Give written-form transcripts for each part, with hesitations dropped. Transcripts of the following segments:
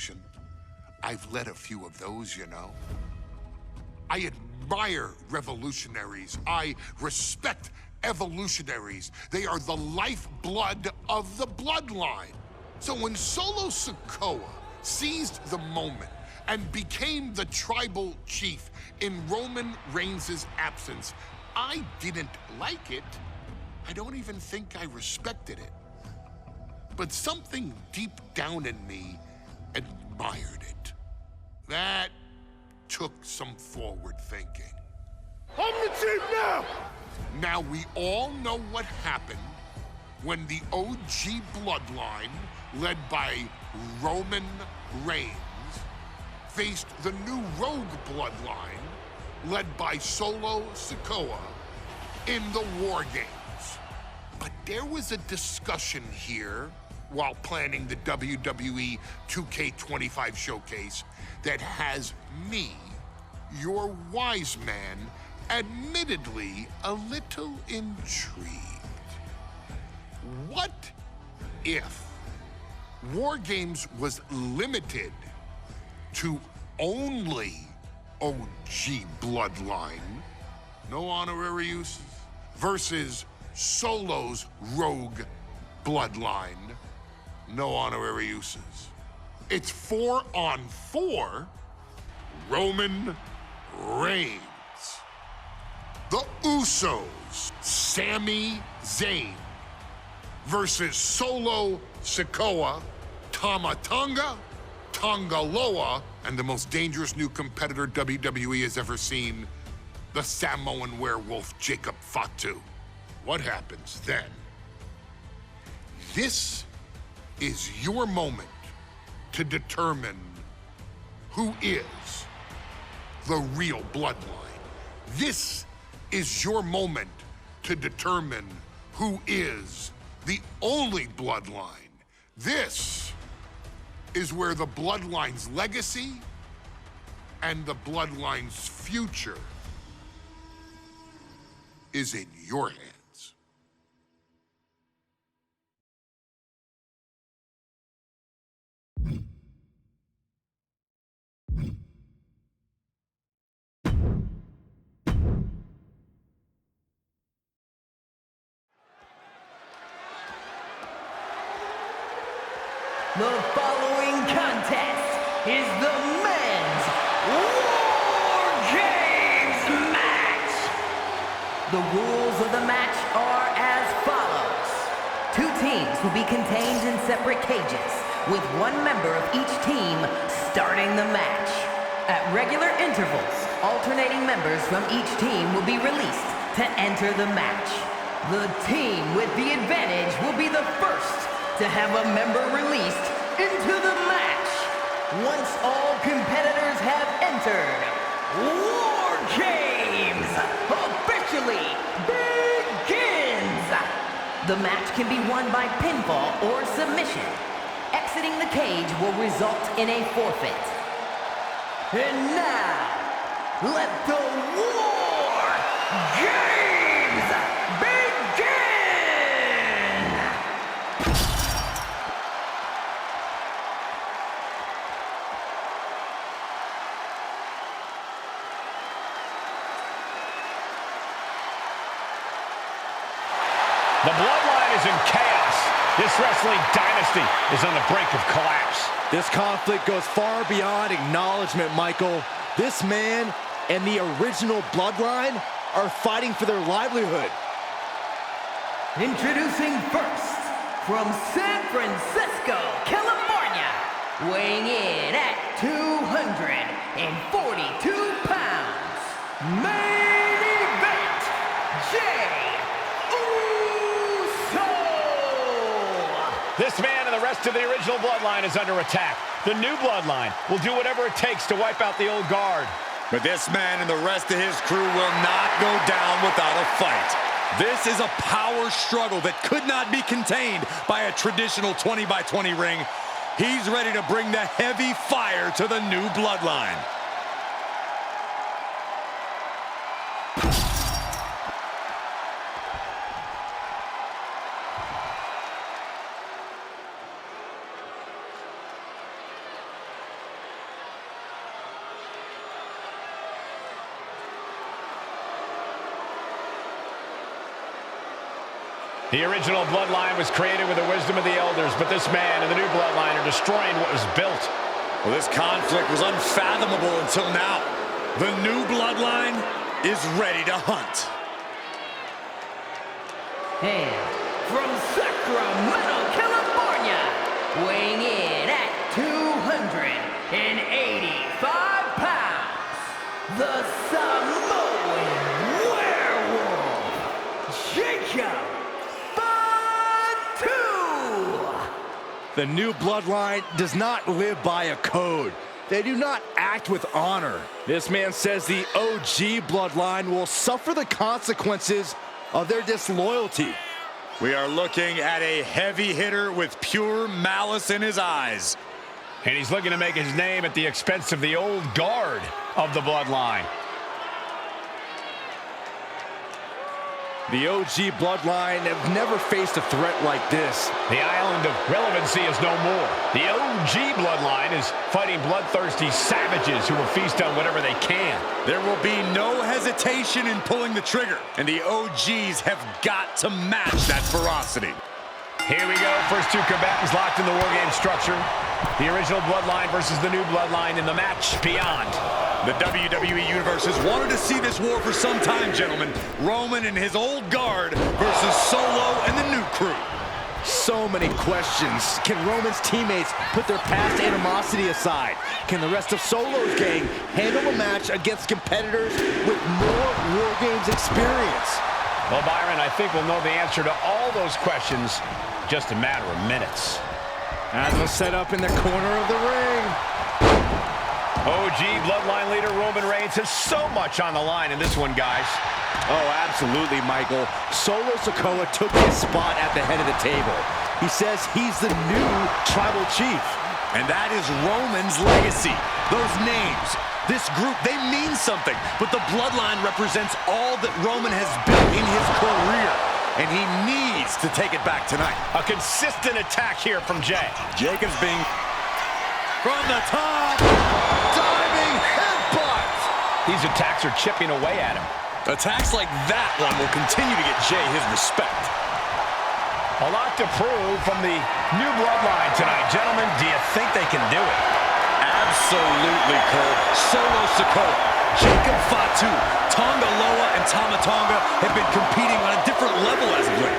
revolution. I've led a few of those, you know. I admire revolutionaries. I respect evolutionaries. They are the lifeblood of the bloodline. So when Solo Sikoa seized the moment and became the tribal chief in Roman Reigns' absence, I didn't like it. I don't even think I respected it. But something deep down in me admired it. That took some forward thinking. I'm the chief now! Now we all know what happened when the OG bloodline, led by Roman Reigns, faced the new rogue bloodline, led by Solo Sikoa, in the War Games. But there was a discussion here while planning the WWE 2K25 showcase that has me, your wise man, admittedly a little intrigued. What if War Games was limited to only OG bloodline, no honorary uses, versus Solo's rogue bloodline, no honorary uses? It's 4-on-4 Roman Reigns. The Usos, Sami Zayn, versus Solo Sikoa, Tama Tonga, Tonga Loa, and the most dangerous new competitor WWE has ever seen, the Samoan werewolf Jacob Fatu. What happens then? This is your moment to determine who is the real bloodline. This is your moment to determine who is the only bloodline. This is where the bloodline's legacy and the bloodline's future is in your hands. The following contest is the men's War Games match. The rules of the match are as follows. Two teams will be contained in separate cages, with one member of each team starting the match. At regular intervals, alternating members from each team will be released to enter the match. The team with the advantage will be the first to have a member released into the match. Once all competitors have entered, War Games officially begins. The match can be won by pinfall or submission. Exiting the cage will result in a forfeit. And now, let the War Games begin! The Bloodline is in chaos. This wrestling dynasty is on the brink of collapse. This conflict goes far beyond acknowledgement, Michael. This man and the original Bloodline are fighting for their livelihood. Introducing first, from San Francisco, California, weighing in at 242 pounds, main event, Jay Uso! This man and the rest of the original Bloodline is under attack. The new Bloodline will do whatever it takes to wipe out the old guard. But this man and the rest of his crew will not go down without a fight. This is a power struggle that could not be contained by a traditional 20-by-20 ring. He's ready to bring the heavy fire to the new Bloodline. The original Bloodline was created with the wisdom of the elders, but this man and the new Bloodline are destroying what was built. Well, this conflict was unfathomable until now. The new Bloodline is ready to hunt. And from Sacramento, California, weighing in at 285 pounds, the Samoan Werewolf, Jacob Fatu! The new Bloodline does not live by a code. They do not act with honor. This man says the OG Bloodline will suffer the consequences of their disloyalty. We are looking at a heavy hitter with pure malice in his eyes. And he's looking to make his name at the expense of the old guard of the Bloodline. The OG Bloodline have never faced a threat like this. The island of relevancy is no more. The OG Bloodline is fighting bloodthirsty savages who will feast on whatever they can. There will be no hesitation in pulling the trigger, and the OGs have got to match that ferocity. Here we go. First two combatants locked in the War Game structure. The original Bloodline versus the new Bloodline in the match beyond. The WWE Universe has wanted to see this war for some time, gentlemen. Roman and his old guard versus Solo and the new crew. So many questions. Can Roman's teammates put their past animosity aside? Can the rest of Solo's gang handle a match against competitors with more War Games experience? Well, Byron, I think we'll know the answer to all those questions just a matter of minutes. As a setup in the corner of the ring. OG Bloodline leader Roman Reigns has so much on the line in this one, guys. Oh, absolutely, Michael. Solo Sikoa took his spot at the head of the table. He says he's the new tribal chief. And that is Roman's legacy. Those names, this group, they mean something. But the Bloodline represents all that Roman has built in his career. And he needs to take it back tonight. A consistent attack here from Jay. Jacobs being from the top. Diving headbutt. These attacks are chipping away at him. Attacks like that one will continue to get Jay his respect. A lot to prove from the new Bloodline tonight. Gentlemen, do you think they can do it? Absolutely, Cole. Solo Sikoa, Jacob Fatu, Tonga Loa, and Tama Tonga have been competing on a different level as of late.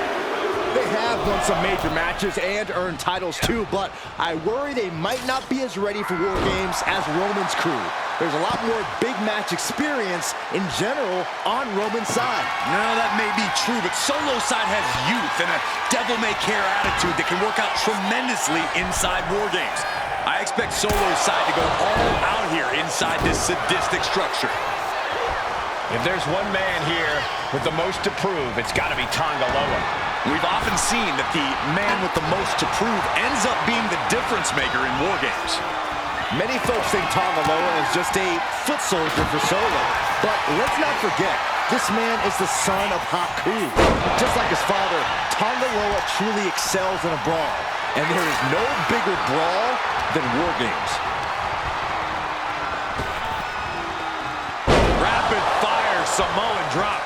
They have won some major matches and earned titles too, but I worry they might not be as ready for War Games as Roman's crew. There's a lot more big match experience in general on Roman's side. No, that may be true, but Solo's side has youth and a devil-may-care attitude that can work out tremendously inside War Games. I expect Solo's side to go all out here inside this sadistic structure. If there's one man here with the most to prove, it's got to be Tonga Loa. We've often seen that the man with the most to prove ends up being the difference maker in War Games. Many folks think Tonga Loa is just a foot soldier for Solo. But let's not forget, this man is the son of Haku. Just like his father, Tonga Loa truly excels in a brawl. And there is no bigger brawl than War Games. Rapid fire Samoan drop.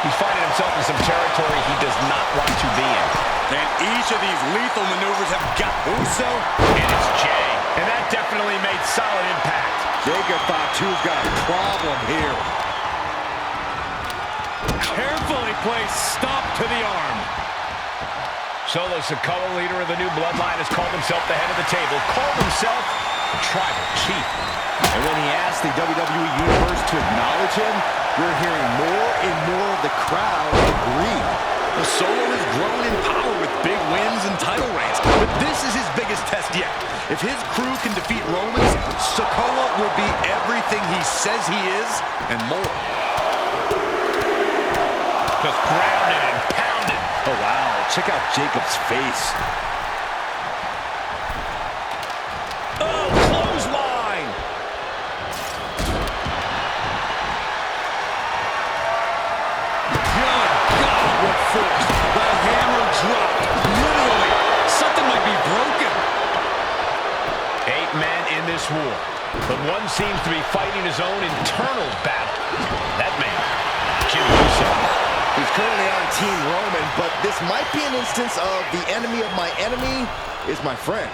He's finding himself in some territory he does not want to be in. And each of these lethal maneuvers have got Uso. And it's Jay. And that definitely made solid impact. Jacob Fatu's got a problem here. Carefully placed stop to the arm. Solo Sikoa, leader of the new Bloodline, has called himself the head of the table, called himself the tribal chief. And when he asked the WWE Universe to acknowledge him, we're hearing more and more of the crowd agree. Well, Solo has grown in power with big wins and title reigns, but this is his biggest test yet. If his crew can defeat Roman's, Sikoa will be everything he says he is and more. Just grounded and pounded. Oh, wow. Check out Jacob's face. Oh, clothesline. Good God, what force. The hammer dropped. Literally, something might be broken. 8 men in this war, but one seems to be fighting his own internal battle. That man, Jimmy Uso. He's currently on Team Roman, but this might be an instance of the enemy of my enemy is my friend.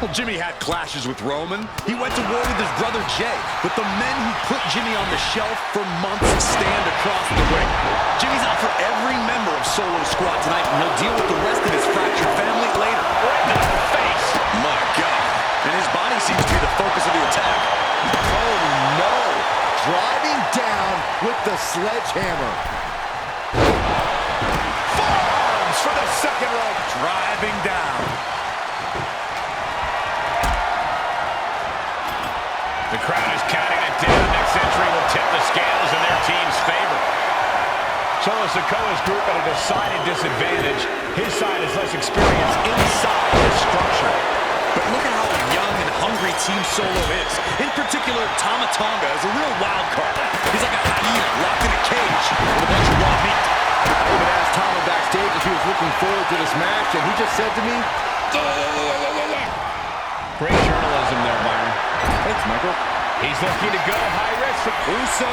Well, Jimmy had clashes with Roman. He went to war with his brother Jay, but the men who put Jimmy on the shelf for months stand across the ring. Jimmy's out for every member of Solo's squad tonight, and he'll deal with the rest of his fractured family later. Right in the face. My God. And his body seems to be the focus of the attack. Oh no! Driving down with the sledgehammer. Forearms for the second rope. Driving down. The crowd is counting it down. Next entry will tip the scales in their team's favor. Solo Sikoa's group at a decided disadvantage. His side is less experienced inside this structure. But look at how young and hungry Team Solo is. In particular, Tama Tonga is a real wild card. He's like a hyena locked in a cage with a bunch of raw meat. I even asked Tama backstage if he was looking forward to this match, and he just said to me, yeah. Great journalism there, Byron. Thanks, Michael. He's looking to go high risk. Uso.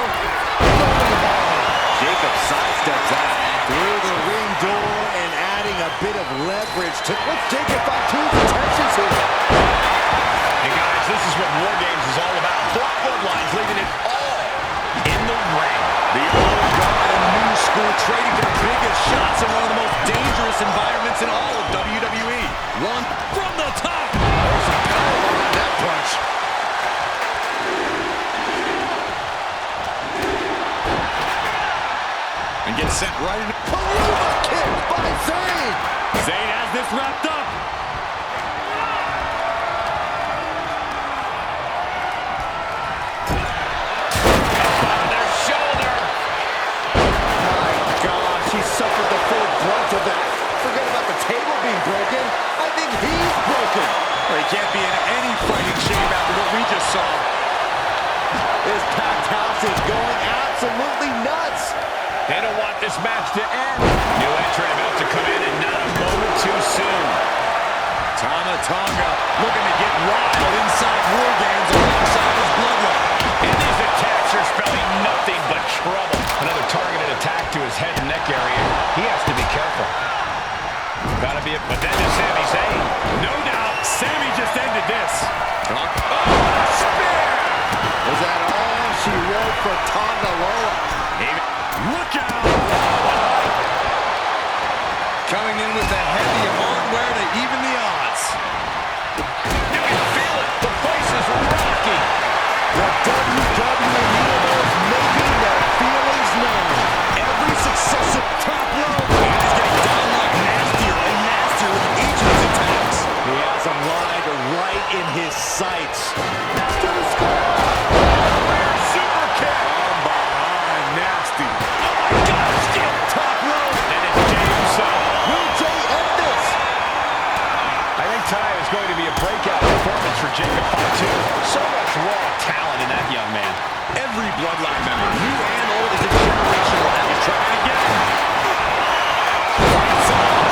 Jacob sidesteps that through the ring door and adding a bit of leverage to put Jacob back to his intentions here. Hey guys, this is what War Games is all about. Bloodline's leaving it all in the ring. The old guard and new school trading their biggest shots in one of the most dangerous environments in all of WWE. One from the top. There's some power behind that punch. And gets sent right into... Paluma kick by Zayn. Zayn has this wrapped up. On their shoulder. My gosh, he suffered the full brunt of that. Forget about the table being broken. I think he's broken. Well, he can't be in any fighting shape after what we just saw. This packed house is going absolutely nuts. They don't want this match to end. New entrant about to come in and not a moment too soon. Tama Tonga looking to get wild inside War Games alongside his Bloodline. And these attacks are spelling nothing but trouble. Another targeted attack to his head and neck area. He has to be careful. Gotta be a... But then to Sami Zayn. No doubt, Sami just ended this. Oh, spear! Is that all she wrote for Tonga Loa? Look out! Coming in with the heavy hardware to even the odds. You can feel it. The place is rocking. The WWE is making their feelings known. Every successive top rope. And he's getting downright nastier and nastier with each of his attacks. He has him lined right in his sights. To the score. Rear super kick. From behind, nasty. Oh my God, still Top rope. And it's Jey Uso. Will Jey end this? I think tonight is going to be a breakout performance for Jacob Fatu. So much raw talent in that young man. Every Bloodline member, new and old, is a generational athlete. Trying again.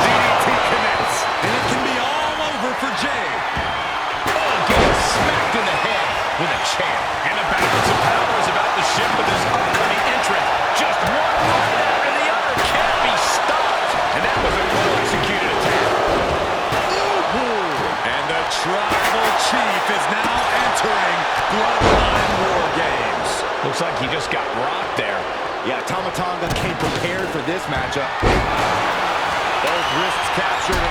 DDT connects. And it can be all over for Jey. Oh, getting smacked in the head with a chair. And the balance of power is about to shift with this upcoming entrant. Just one right after the other can't be stopped. And that was a well-executed attack. And the Tribal Chief is now entering Bloodline War Games. Looks like he just got rocked there. Yeah, Tama Tonga came prepared for this matchup. Both wrists captured.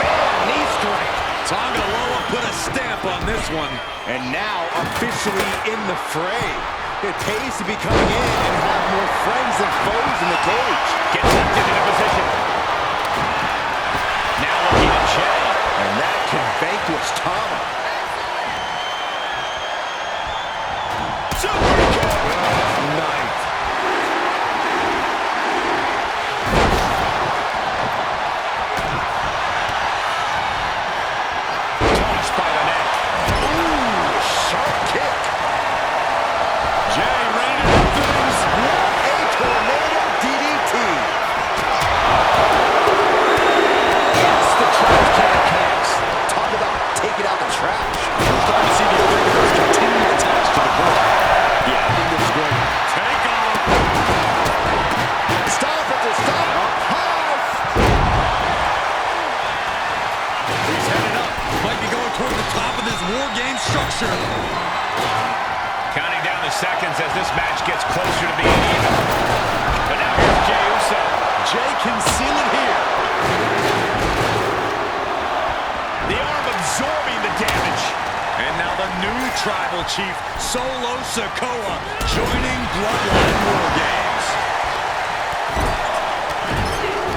Man, knee strike. Tonga Loa put a stamp on this one. And now officially in the fray. It pays to be coming in and have more friends than foes in the cage. Gets lifted into position. Now looking at Jey. And that can vanquish Tama. Super kick. Nice. Tossed by the neck. Ooh, sharp kick. Jey ready to do things. What a tornado DDT. Yes, the trash can connects. Talk about taking out the trash. War Games structure. Counting down the seconds as this match gets closer to being even. But now here's Jey Uso. Jey can seal it here. The arm absorbing the damage. And now the new tribal chief, Solo Sikoa, joining Bloodline War Games.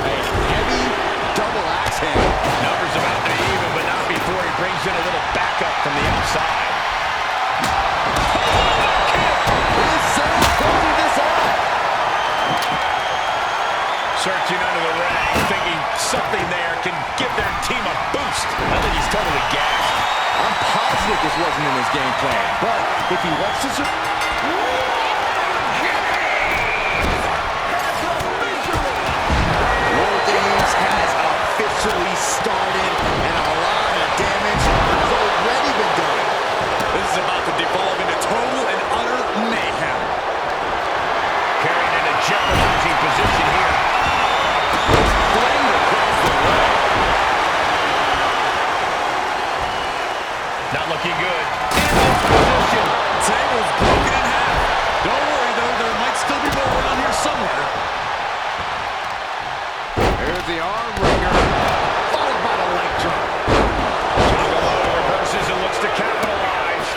A heavy double axe handle. Numbers about to be even, but not before he brings in a little backup from the outside. Is Zayn closing this out? Searching under the ring, thinking something there can give their team a boost. I think he's totally gassed. I'm positive this wasn't in his game plan, but if he wants to... War Games has officially started, and a lot of damage has already been done. This is about to devolve into total and utter mayhem. Carried in a jeopardizing position here. Flamed across the way. Not looking good. In this position. Table's broken in half. Don't worry, though. There might still be more around here somewhere. Here's the arm wringer, followed by the leg drop. Tangaloa reverses and looks to capitalize.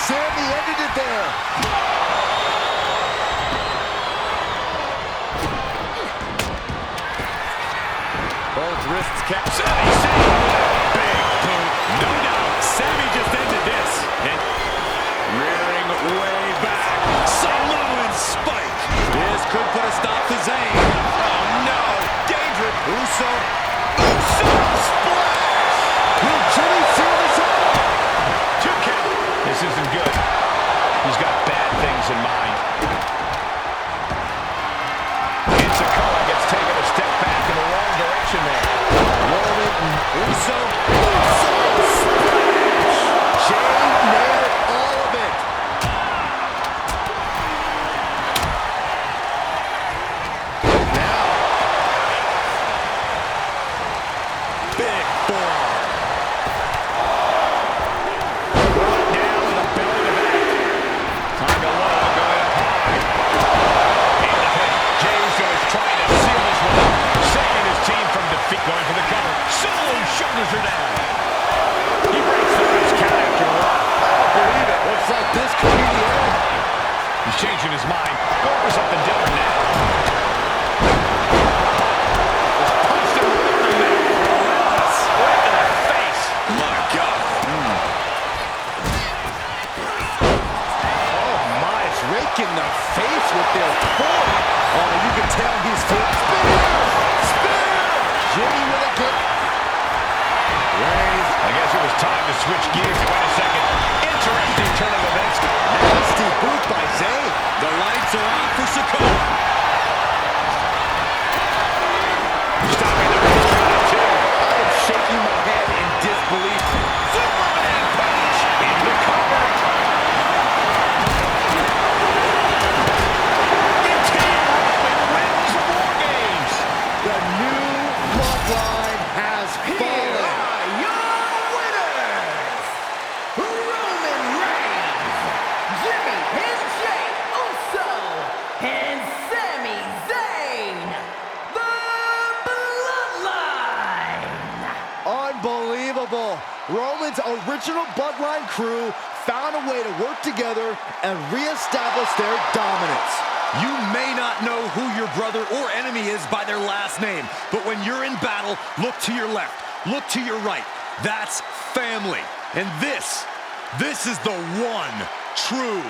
Sammy ended it there. Both wrists kept. Sammy saved with a big boot. No doubt, Sammy just ended this. And rearing way back. Samoan spike. This could put a stop to Zayn. Oh no, dangerous. Uso splash. Will Jimmy seal this out? 2 count. This isn't good. He's got bad things in mind. Sikoa gets taken a step back in the wrong direction there. Uso. splash. Jey nailed all of it. Now. Big forearm. Brought down with a belly to back. Tangaloa going up high. In the pit. Jey Uso is trying to seal this one up. Saving his team from defeat. Going for the cover. Solo shoulders her down. He breaks the first count after a while. I don't believe it. Looks like this could be the end. He's changing his mind. Going for something different now. Punched him right in the neck. Relentless. Right to the face. My God. Oh my, it's raking the face with their form. Oh, you can tell he's feeling. Spear! Jimmy with a kick. Raise. I guess it was time to switch gears. Wait a second. Interesting turn of events. Nasty boot by Zayn. The lights are on for Sikoa. Stopping the first count at 2. I am shaking my head in disbelief. Superman punch in the cover. The Team Roman wins the War Games. The new bloodline has fallen. Your winners, Roman Reigns, Jimmy and Jey Uso, and Sami Zayn, the Bloodline. Unbelievable. Roman's original bloodline crew found a way to work together and reestablish their dominance. You may not know who your brother or enemy is by their last name, but when you're in battle, look to your left, look to your right. That's family. And this is the one true